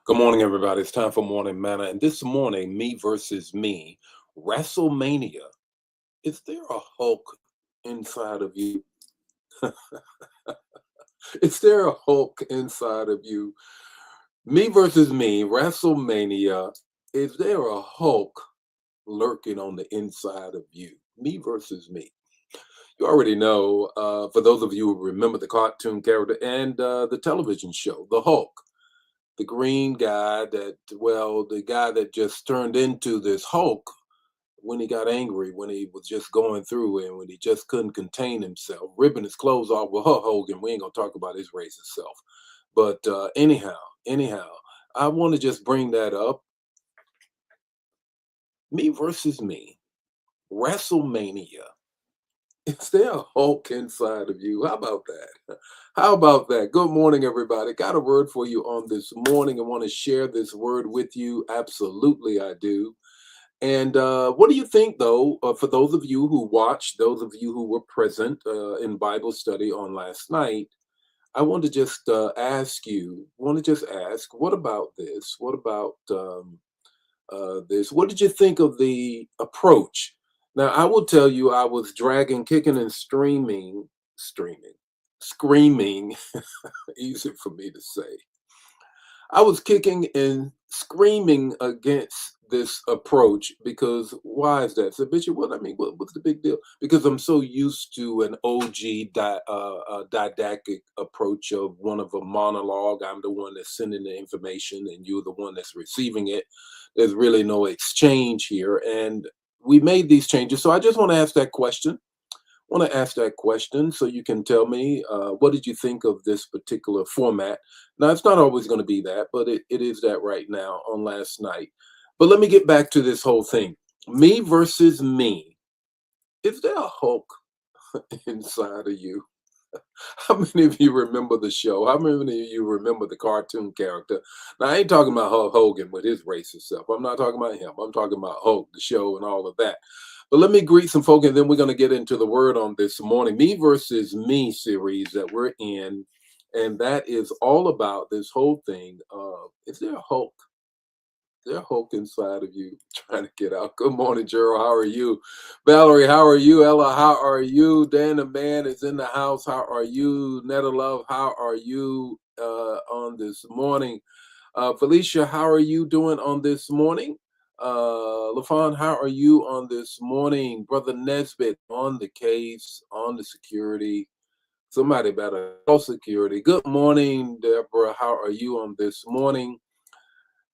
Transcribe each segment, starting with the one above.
Good morning, everybody. It's time for Morning Manna. And this morning, me versus me, WrestleMania. Is there a Hulk inside of you? Is there a Hulk inside of you? Me versus me, WrestleMania. Is there a Hulk lurking on the inside of you? Me versus me. You already know, for those of you who remember the cartoon character and the television show, the Hulk. The green guy the guy that just turned into this Hulk when he got angry, when he was just going through and when he just couldn't contain himself, ripping his clothes off. Well, Hogan, we ain't gonna talk about his racist self. But anyhow, I want to just bring that up. Me versus me, WrestleMania. Is there a Hulk inside of you? How about that? How about that? Good morning, everybody. Got a word for you on this morning. I want to share this word with you. Absolutely, I do. And what do you think, though, for those of you who watched, those of you who were present in Bible study on last night? I want to just ask, what about this? What about this? What did you think of the approach? Now, I will tell you, I was dragging, kicking, and screaming, easy for me to say. I was kicking and screaming against this approach because why is that? So, Bishop, what I mean, what's the big deal? Because I'm so used to an didactic approach of one of a monologue. I'm the one that's sending the information, and you're the one that's receiving it. There's really no exchange here, and we made these changes. So, I just want to ask that question so you can tell me what did you think of this particular format. Now it's not always going to be that, but it is that right now on last night. But let me get back to this whole thing. Me versus me. Is there a Hulk inside of you? How many of you remember the show? How many of you remember the cartoon character? Now I ain't talking about Hulk Hogan with his racist self. I'm not talking about him. I'm talking about Hulk, the show, and all of that. But let me greet some folk, and then we're going to get into the word on this morning. Me versus Me series that we're in, and that is all about this whole thing of is there a Hulk? Is there a Hulk inside of you trying to get out? Good morning, Gerald. How are you? Valerie, how are you? Ella, how are you? Dan the man is in the house. How are you? Netta Love, how are you on this morning? Felicia, how are you doing on this morning? LaFon, how are you on this morning? Brother Nesbitt, on the case, on the security. Somebody better call security. Good morning, Deborah. How are you on this morning?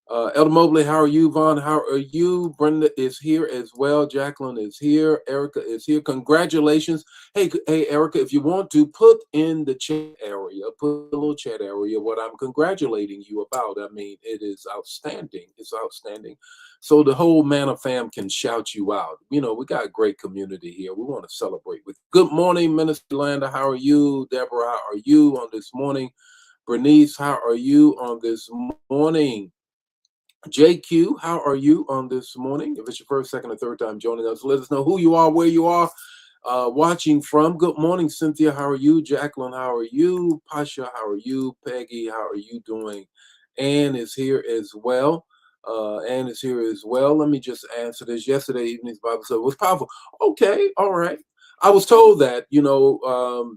Elder Mobley, how are you? Vaughn, how are you? Brenda is here as well. Jacqueline is here. Erica is here. Congratulations. Hey, Erica, if you want to put in the chat area, put a little chat area what I'm congratulating you about. I mean, it is outstanding. It's outstanding. So the whole Manna fam can shout you out. You know, we got a great community here. We want to celebrate with. Good morning, Minister Landa. How are you? Deborah, how are you on this morning? Bernice, how are you on this morning? JQ, how are you on this morning? If it's your first, second, or third time joining us, let us know who you are, where you are watching from. Good morning, Cynthia. How are you? Jacqueline, how are you? Pasha, how are you? Peggy, how are you doing? Ann is here as well. Ann is here as well. Let me just answer this. Yesterday evening's Bible study was powerful. Okay, all right. I was told that,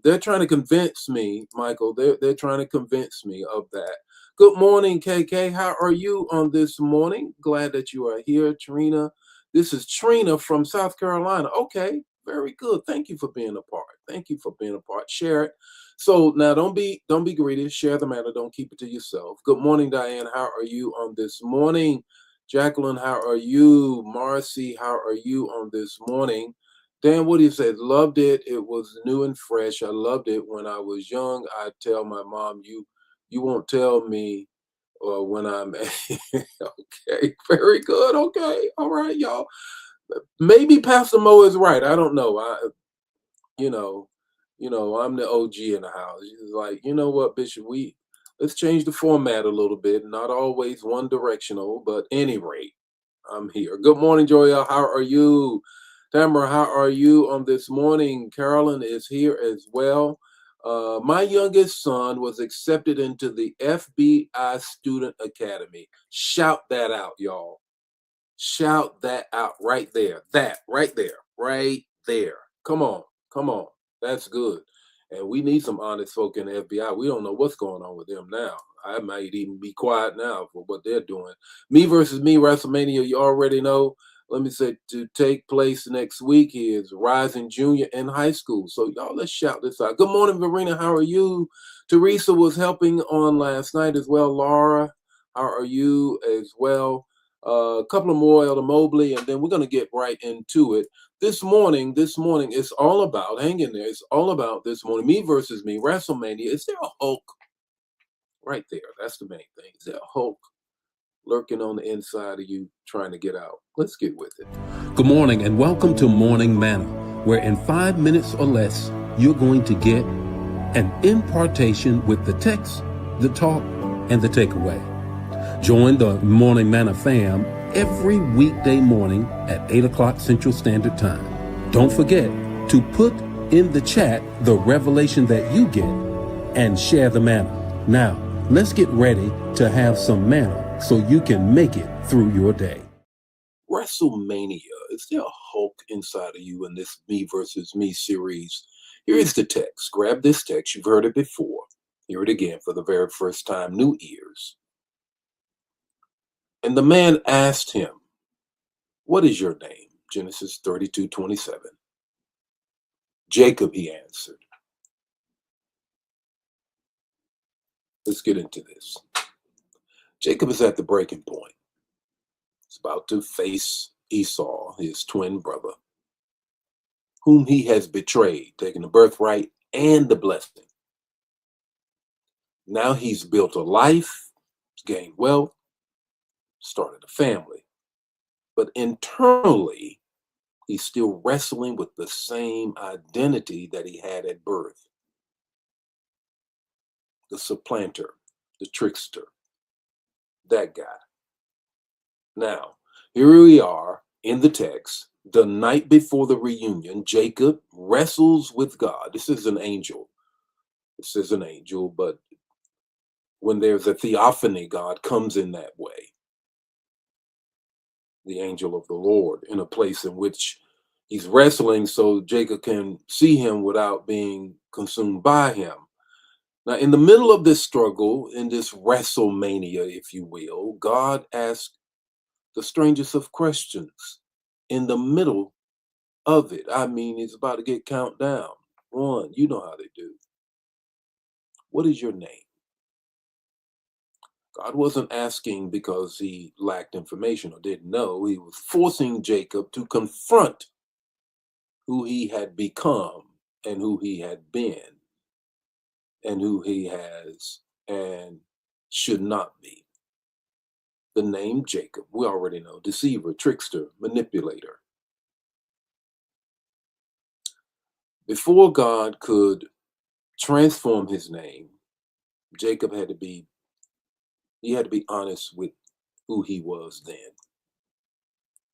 they're trying to convince me, Michael. They're trying to convince me of that. Good morning, KK. How are you on this morning? Glad that you are here, Trina. This is Trina from South Carolina. Okay, very good. Thank you for being a part. Thank you for being a part. Share it. So now don't be greedy. Share the matter. Don't keep it to yourself. Good morning, Diane. How are you on this morning? Jacqueline, how are you? Marcy, how are you on this morning? Dan Woody said, loved it. It was new and fresh. I loved it when I was young. I tell my mom, you won't tell me when I'm okay. Very good. Okay. All right, y'all. Maybe Pastor Mo is right. I don't know. You know, I'm the OG in the house. He's like, you know what, Bishop, let's change the format a little bit. Not always one directional, but any rate, I'm here. Good morning, Joya. How are you? Tamara, how are you on this morning? Carolyn is here as well. My youngest son was accepted into the FBI Student Academy. Shout that out, y'all. Shout that out right there. That right there. Right there. Come on. Come on. That's good. And we need some honest folk in the FBI. We don't know what's going on with them now. I might even be quiet now for what they're doing. Me versus me, WrestleMania, you already know. Let me say to take place next week is Rising Junior in high school. So y'all, let's shout this out. Good morning, Verena. How are you? Teresa was helping on last night as well. Laura, how are you as well? A couple of more, Elder Mobley, and then we're going to get right into it. This morning, it's all about, hang in there, it's all about this morning, me versus me, WrestleMania. Is there a Hulk right there? That's the main thing. Is there a Hulk lurking on the inside of you trying to get out? Let's get with it. Good morning and welcome to Morning Manna, where in 5 minutes or less, you're going to get an impartation with the text, the talk, and the takeaway. Join the Morning Manna fam every weekday morning at 8 o'clock Central Standard Time. Don't forget to put in the chat the revelation that you get and share the manna. Now, let's get ready to have some manna so you can make it through your day. WrestleMania. Is there a Hulk inside of you in this Me versus Me series? Here is the text. Grab this text. You've heard it before. Hear it again for the very first time. New ears. And the man asked him, "What is your name?" Genesis 32:27. Jacob, he answered. Let's get into this. Jacob is at the breaking point. He's about to face Esau, his twin brother, whom he has betrayed, taking the birthright and the blessing. Now he's built a life, gained wealth, started a family. But internally, he's still wrestling with the same identity that he had at birth: the supplanter, the trickster, that guy. Now, here we are in the text. The night before the reunion, Jacob wrestles with God. This is an angel. This is an angel, but when there's a theophany, God comes in that way. The angel of the Lord in a place in which he's wrestling so Jacob can see him without being consumed by him. Now, in the middle of this struggle, in this WrestleMania, if you will, God asks the strangest of questions in the middle of it. I mean, it's about to get count down. One, you know how they do. What is your name? God wasn't asking because he lacked information or didn't know. He was forcing Jacob to confront who he had become and who he had been and who he has and should not be. The name Jacob, we already know: deceiver, trickster, manipulator. Before God could transform his name, Jacob had to be honest with who he was then.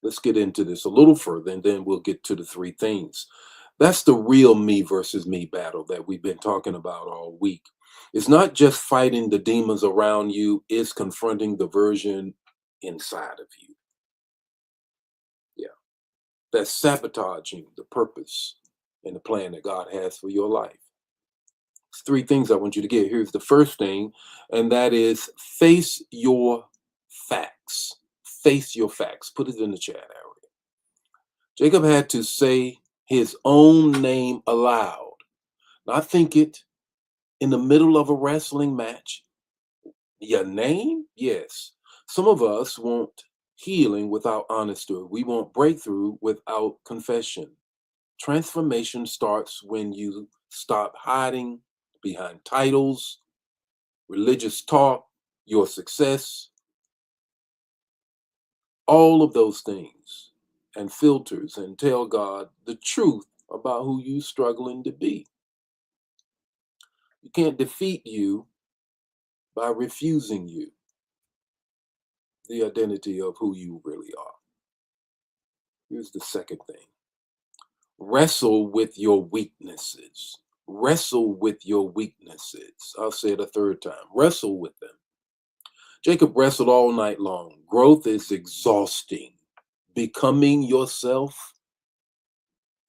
Let's get into this a little further and then we'll get to the three things. That's the real me versus me battle that we've been talking about all week. It's not just fighting the demons around you, it's confronting the version inside of you. Yeah. That's sabotaging the purpose and the plan that God has for your life. It's three things I want you to get. Here's the first thing, and that is face your facts. Face your facts. Put it in the chat area. Jacob had to say his own name aloud, not think it in the middle of a wrestling match. Your name? Yes. Some of us want healing without honesty. We want breakthrough without confession. Transformation starts when you stop hiding behind titles, religious talk, your success, all of those things, and filters, and tell God the truth about who you struggling to be. You can't defeat you by refusing you, the identity of who you really are. Here's the second thing. Wrestle with your weaknesses. Wrestle with your weaknesses. I'll say it a third time. Wrestle with them. Jacob wrestled all night long. Growth is exhausting. Becoming yourself,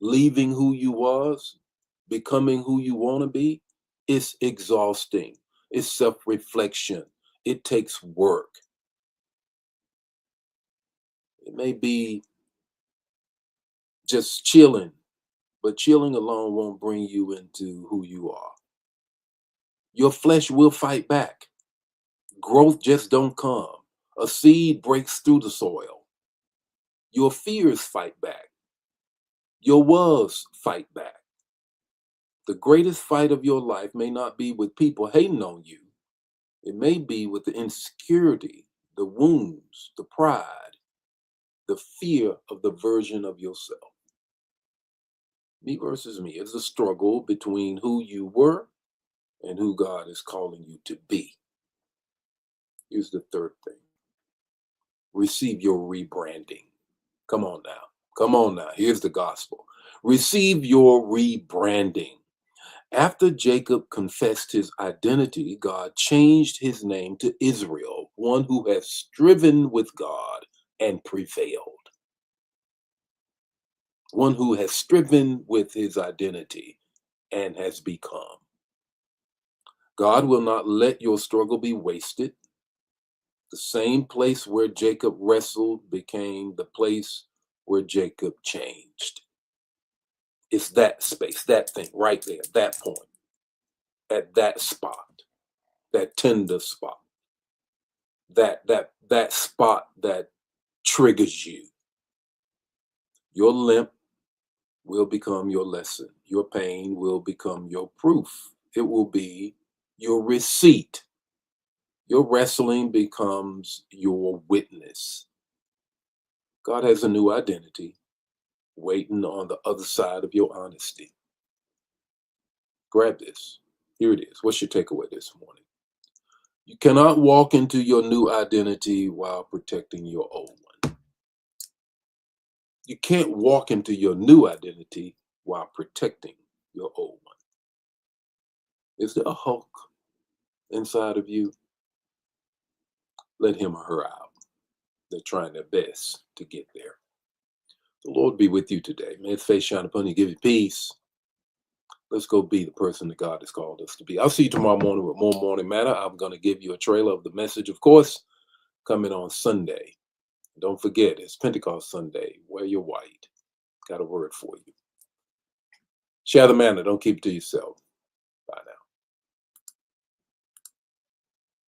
leaving who you was, becoming who you want to be, it's exhausting. It's self-reflection. It takes work. It may be just chilling, but chilling alone won't bring you into who you are. Your flesh will fight back. Growth just don't come. A seed breaks through the soil. Your fears fight back. Your was fight back. The greatest fight of your life may not be with people hating on you. It may be with the insecurity, the wounds, the pride, the fear of the version of yourself. Me versus me is a struggle between who you were and who God is calling you to be. Here's the third thing. Receive your rebranding. Come on now. Come on now. Here's the gospel. Receive your rebranding. After Jacob confessed his identity, God changed his name to Israel, one who has striven with God and prevailed. One who has striven with his identity and has become. God will not let your struggle be wasted. The same place where Jacob wrestled became the place where Jacob changed. It's that space, that thing right there, that point, at that spot, that tender spot, that spot that triggers you. Your limp will become your lesson. Your pain will become your proof. It will be your receipt. Your wrestling becomes your witness. God has a new identity waiting on the other side of your honesty. Grab this. Here it is. What's your takeaway this morning? You cannot walk into your new identity while protecting your old one. You can't walk into your new identity while protecting your old one. Is there a Hulk inside of you? Let him or her out. They're trying their best to get there. The Lord be with you today. May his face shine upon you, give you peace. Let's go be the person that God has called us to be. I'll see you tomorrow morning with more Morning Manna. I'm going to give you a trailer of the message, of course, coming on Sunday. Don't forget, it's Pentecost Sunday. Wear your white. Got a word for you. Share the manna. Don't keep it to yourself.